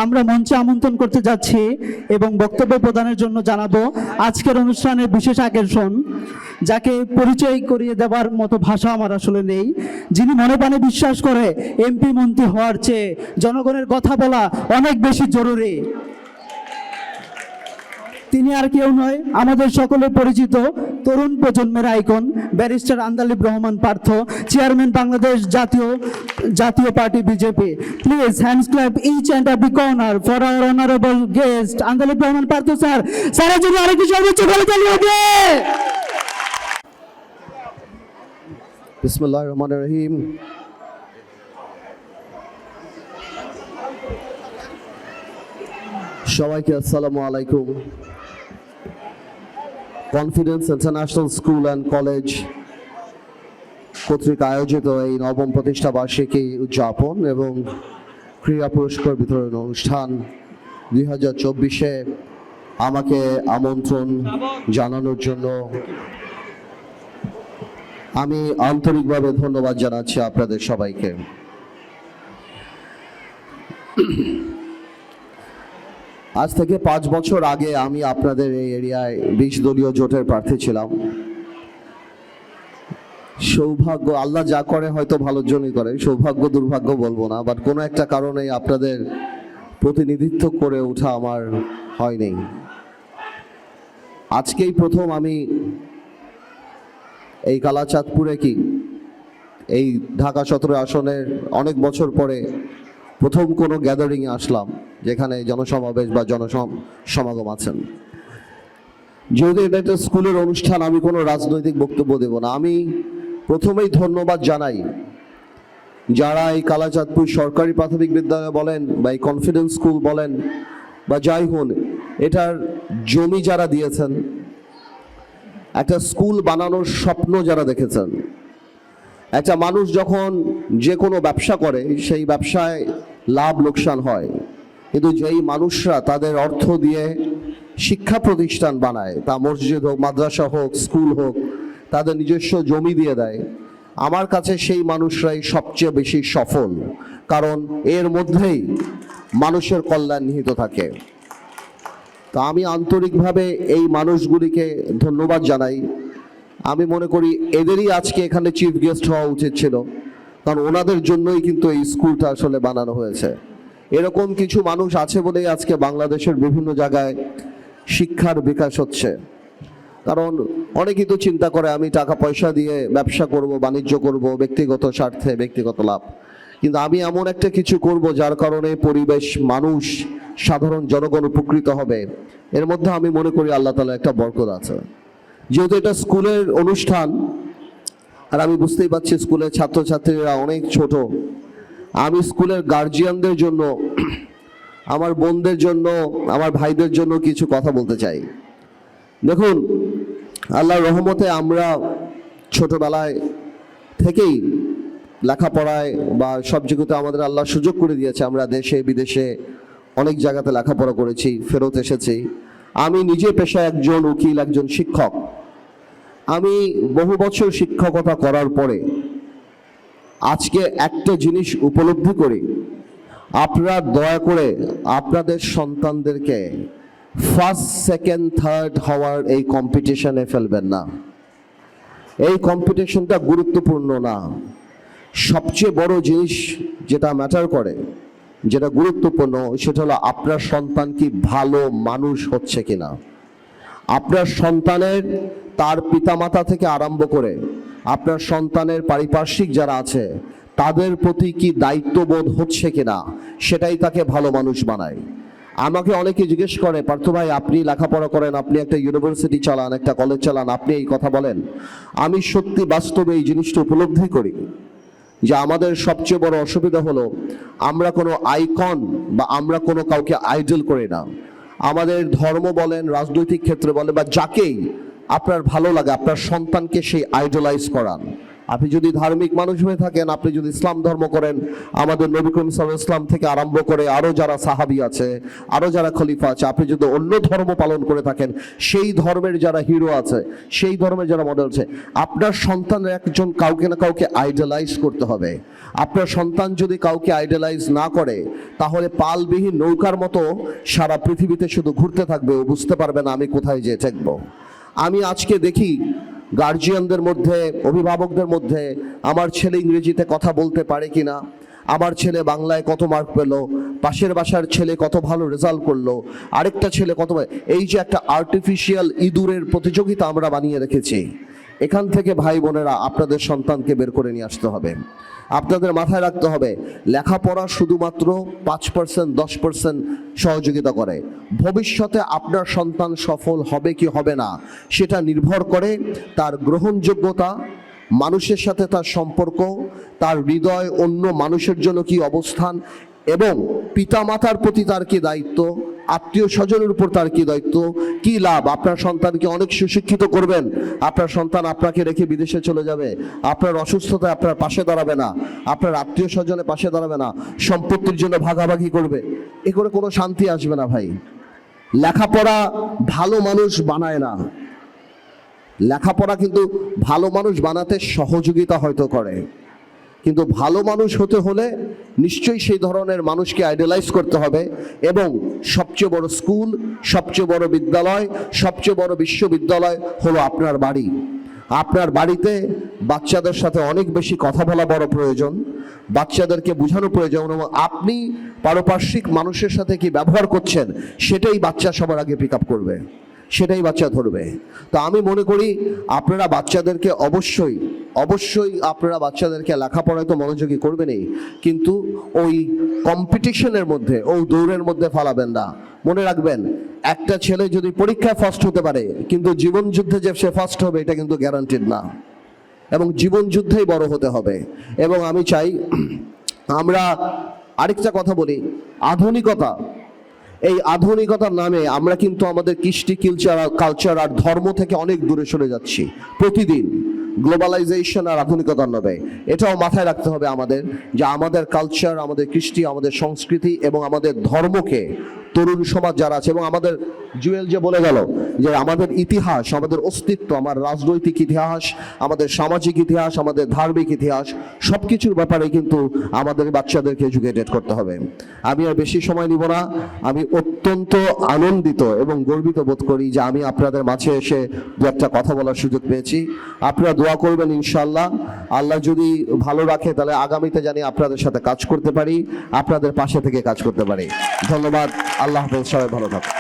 আমরা মঞ্চে আমন্ত্রণ করতে যাচ্ছি এবং বক্তব্য প্রদানের জন্য জানাবো আজকের অনুষ্ঠানের বিশেষ আকর্ষণ, যাকে পরিচয় করিয়ে দেওয়ার মতো ভাষা আমার আসলে নেই, যিনি মনে প্রাণে বিশ্বাস করে এমপি মন্ত্রী হওয়ার চেয়ে জনগণের কথা বলা অনেক বেশি জরুরি। তিনি আর কেউ নয়, আমাদের সকলের পরিচিত তরুণ প্রজন্মের icon barrister Andaleeb Rahman Partho, chairman Bangladesh Jatiya Party BJP. Please hands clap each and every corner for our honourable guest Andaleeb Rahman Partho sir. স্যারের জন্য আরেকটু সর্বোচ্চ ভালো তালি হবে। বিসমিল্লাহির রহমানির রহিম। সবাইকে আসসালামু আলাইকুম। Confidence international school and college কর্তৃক আয়োজিত এই নবম প্রতিষ্ঠা বার্ষিকী উদযাপন এবং ক্রীড়া পুরস্কার বিতরণ অনুষ্ঠান 2024-এ আমাকে আমন্ত্রণ জানানোর জন্য আমি আন্তরিকভাবে ধন্যবাদ জানাচ্ছি আপনাদের সবাইকে। আজ থেকে 5 বছর আগে আমি আপনাদের এই এরিয়ায় 20 দলীয় জোটের প্রার্থী ছিলাম। সৌভাগ্য, আল্লাহ যা করে হয়তো ভালোর জন্যই করে, সৌভাগ্য দুর্ভাগ্য বলবো না, বাট কোনো একটা কারণে আপনাদের প্রতিনিধিত্ব করে ওঠা আমার হয়নি। আজকেই প্রথম আমি এই কালাচাঁদপুরে এই ঢাকা 17 আসনের অনেক বছর পরে প্রথম কোনো গ্যাদারিংয়ে আসলাম যেখানে জনসমাবেশ বা জনসমাগম আছেন। যেহেতু এটা একটা স্কুলের অনুষ্ঠান, আমি কোনো রাজনৈতিক বক্তব্য দেব না। আমি প্রথমেই ধন্যবাদ জানাই যারা এই কালাচাঁদপুর সরকারি প্রাথমিক বিদ্যালয় বলেন বা এই কনফিডেন্স স্কুল বলেন বা যাই হোন, এটার জমি যারা দিয়েছেন, একটা স্কুল বানানোর স্বপ্ন যারা দেখেছেন। একটা মানুষ যখন যে কোনো ব্যবসা করে সেই ব্যবসায় লাভ লোকসান হয়, কিন্তু যেই মানুষরা তাদের অর্থ দিয়ে শিক্ষা প্রতিষ্ঠান বানায়, তা মসজিদ হোক, মাদ্রাসা হোক, স্কুল হোক, তাদের নিজস্ব জমি দিয়ে দেয়, আমার কাছে সেই মানুষরাই সবচেয়ে বেশি সফল, কারণ এর মধ্যেই মানুষের কল্যাণ নিহিত থাকে। তা আমি আন্তরিকভাবে এই মানুষগুলিকে ধন্যবাদ জানাই। আমি মনে করি এদেরই আজকে এখানে চিফ গেস্ট হওয়া উচিত ছিল, কারণ ওনাদের জন্যই কিন্তু এই স্কুলটা আসলে বানানো হয়েছে। এরকম কিছু মানুষ আছে বলেই আজকে বাংলাদেশের বিভিন্ন জায়গায় শিক্ষার বিকাশ হচ্ছে। কারণ অনেকেই তো চিন্তা করে আমি টাকা পয়সা দিয়ে ব্যবসা করব, বাণিজ্য করব, ব্যক্তিগত স্বার্থে, ব্যক্তিগত লাভ, কিন্তু আমি এমন একটা কিছু করব যার কারণে পরিবেশ, মানুষ, সাধারণ জনগণ উপকৃত হবে। এর মধ্যে আমি মনে করি আল্লাহ তাআলা একটা বরকত আছে। যেহেতু এটা স্কুলের অনুষ্ঠান, আর আমি বুঝতেই পারছি স্কুলের ছাত্রছাত্রীরা অনেক ছোট, আমি স্কুলের গার্জিয়ানদের জন্য, আমার বোনদের জন্য, আমার ভাইদের জন্য কিছু কথা বলতে চাই। দেখুন, আল্লাহর রহমতে আমরা ছোটবেলায় থেকেই লেখাপড়ায় বা সব জায়গাতে আমাদের আল্লাহ সুযোগ করে দিয়েছে। আমরা দেশে বিদেশে অনেক জায়গাতে লেখাপড়া করেছি, ফেরত এসেছি। আমি নিজে পেশায় একজন উকিল, একজন শিক্ষক। আমি বহু বছর শিক্ষকতা করার পরে আজকে একটা জিনিস উপলব্ধি করি, আপনারা দয়া করে আপনাদের সন্তানদেরকে ফার্স্ট, সেকেন্ড, থার্ড হওয়ার এই কম্পিটিশনে ফেলবেন না। এই কম্পিটিশনটা গুরুত্বপূর্ণ না। সবচেয়ে বড় জিনিস যেটা ম্যাটার করে, যেটা গুরুত্বপূর্ণ, সেটা হলো আপনার সন্তান কি ভালো মানুষ হচ্ছে কিনা। আপনার সন্তানের তার পিতামাতা থেকে আরম্ভ করে আপনার সন্তানের পারিপার্শ্বিক যারা আছে তাদের প্রতি কি দায়িত্ববোধ হচ্ছে কিনা, সেটাই তাকে ভালো মানুষ বানায়। আমাকে অনেকে জিজ্ঞেস করে, পার্থ ভাই আপনি লেখাপড়া করেন, আপনি একটা ইউনিভার্সিটি চালান, একটা কলেজ চালান, আপনি এই কথা বলেন। আমি সত্যি বাস্তবে এই জিনিসটা উপলব্ধি করি যে আমাদের সবচেয়ে বড় অসুবিধা হলো আমরা কোনো আইকন বা আমরা কোনো কাউকে আইডল করি না। আমাদের ধর্ম বলেন, রাজনৈতিক ক্ষেত্রে বলেন, বা যাকেই আপনার ভালো লাগে আপনার সন্তানকে সেই আইডলাইজ করান। আপনি যদি ধার্মিক মানুষ হয়ে থাকেন, আপনি যদি ইসলাম ধর্ম করেন, আমাদের নবী করিম সাল্লাল্লাহু আলাইহি ওয়াসাল্লাম থেকে আরম্ভ করে আরো যারা সাহাবী আছে, আরো যারা খলিফা আছে, আপনি যদি অন্য ধর্ম পালন করে থাকেন, সেই ধর্মের যারা হিরো আছে, সেই ধর্মের যারা মডেল আছে, আপনার সন্তানের একজন কাউকে না কাউকে আইডলাইজ করতে হবে। আপনার সন্তান যদি কাউকে আইডলাইজ না করে, তাহলে পালবিহীন নৌকার মতো সারা পৃথিবীতে শুধু ঘুরতে থাকবে, ও বুঝতে পারবে না আমি কোথায় যেয়ে ঠেকবো। আমি আজকে দেখি গার্জিয়ানদের মধ্যে, অভিভাবকদের মধ্যে, আমার ছেলে ইংরেজিতে কথা বলতে পারে কিনা, আমার ছেলে বাংলায় কত মার্ক পেল, পাশের বাসার ছেলে কত ভালো রেজাল্ট করলো, আরেকটা ছেলে কত, এই যে একটা আর্টিফিশিয়াল ইঁদুরের প্রতিযোগিতা আমরা বানিয়ে রেখেছি, এখান থেকে ভাই বোনেরা আপনাদের সন্তানকে বের করে নিয়ে আসতে হবে। আপনাদের মাথায় রাখতে হবে, লেখাপড়া শুধুমাত্র 5% 10% সহযোগিতা করে। ভবিষ্যতে আপনার সন্তান সফল হবে কি হবে না, সেটা নির্ভর করে তার গ্রহণযোগ্যতা, মানুষের সাথে তার সম্পর্ক, তার হৃদয় অন্য মানুষের জন্য কি অবস্থান, এবং পিতামাতার প্রতি তার কি দায়িত্ব, আত্মীয় স্বজনের উপর তার কি দায়িত্ব, কি লাভ। আপনার সন্তানকে অনেক সুশিক্ষিত করবেন, আপনার সন্তান আপনাকে রেখে বিদেশে চলে যাবে, আপনার অসুস্থতায় আপনার পাশে দাঁড়াবে না, আপনার আত্মীয় স্বজনের পাশে দাঁড়াবে না, সম্পত্তির জন্য ভাগাভাগি করবে, এ করে কোনো শান্তি আসবে না ভাই। লেখাপড়া ভালো মানুষ বানায় না, লেখাপড়া কিন্তু ভালো মানুষ বানাতে সহযোগিতা হয়তো করে, কিন্তু ভালো মানুষ হতে হলে নিশ্চয়ই সেই ধরনের মানুষকে আইডলাইজ করতে হবে। এবং সবচেয়ে বড় স্কুল, সবচেয়ে বড় বিদ্যালয়, সবচেয়ে বড় বিশ্ববিদ্যালয় হলো আপনার বাড়ি। আপনার বাড়িতে বাচ্চাদের সাথে অনেক বেশি কথা বলা বড় প্রয়োজন, বাচ্চাদেরকে বোঝানো প্রয়োজন, এবং আপনি পারিপার্শ্বিক মানুষের সাথে কি ব্যবহার করছেন সেটাই বাচ্চা সবার আগে পিক আপ করবে, সেটাই বাচ্চা ধরবে। তো আমি মনে করি আপনারা বাচ্চাদেরকে অবশ্যই আপনারা বাচ্চাদেরকে লেখাপড়ায় তো মনোযোগী করবেনই, কিন্তু ওই কম্পিটিশনের মধ্যে, ওই দৌড়ের মধ্যে ফালাবেন না। মনে রাখবেন, একটা ছেলে যদি পরীক্ষায় ফার্স্ট হতে পারে, কিন্তু জীবন যুদ্ধে যে সে ফার্স্ট হবে এটা কিন্তু গ্যারান্টিড না, এবং জীবন যুদ্ধেই বড় হতে হবে। এবং আমি চাই আমরা আরেকটা কথা বলি, আধুনিকতা, এই আধুনিকতার নামে আমরা কিন্তু আমাদের কৃষ্টি কালচার আর ধর্ম থেকে অনেক দূরে সরে যাচ্ছি প্রতিদিন, গ্লোবালাইজেশন আর আধুনিকতার নামে। এটাও মাথায় রাখতে হবে আমাদের, যে আমাদের কালচার, আমাদের কৃষ্টি, আমাদের সংস্কৃতি এবং আমাদের ধর্মকে তরুণ সমাজ যারা আছে, এবং আমাদের জুয়েল যে বলে গেল যে আমাদের ইতিহাস, আমাদের অস্তিত্ব, আমার রাজনৈতিক ইতিহাস, আমাদের সামাজিক ইতিহাস, আমাদের ধার্মিক ইতিহাস, সব কিছুর ব্যাপারে কিন্তু আমাদের বাচ্চাদেরকে এডুকেটেড করতে হবে। আমি আর বেশি সময় নিব না। আমি অত্যন্ত আনন্দিত এবং গর্বিত বোধ করি যে আমি আপনাদের মাঝে এসে দু একটা কথা বলার সুযোগ পেয়েছি। আপনারা দোয়া করবেন ইনশাআল্লাহ, আল্লাহ যদি ভালো রাখে তাহলে আগামীতে জানি আপনাদের সাথে কাজ করতে পারি, আপনাদের পাশে থেকে কাজ করতে পারি। ধন্যবাদ। আল্লাহ হাফেজ, সবাই ভালো থাকুন।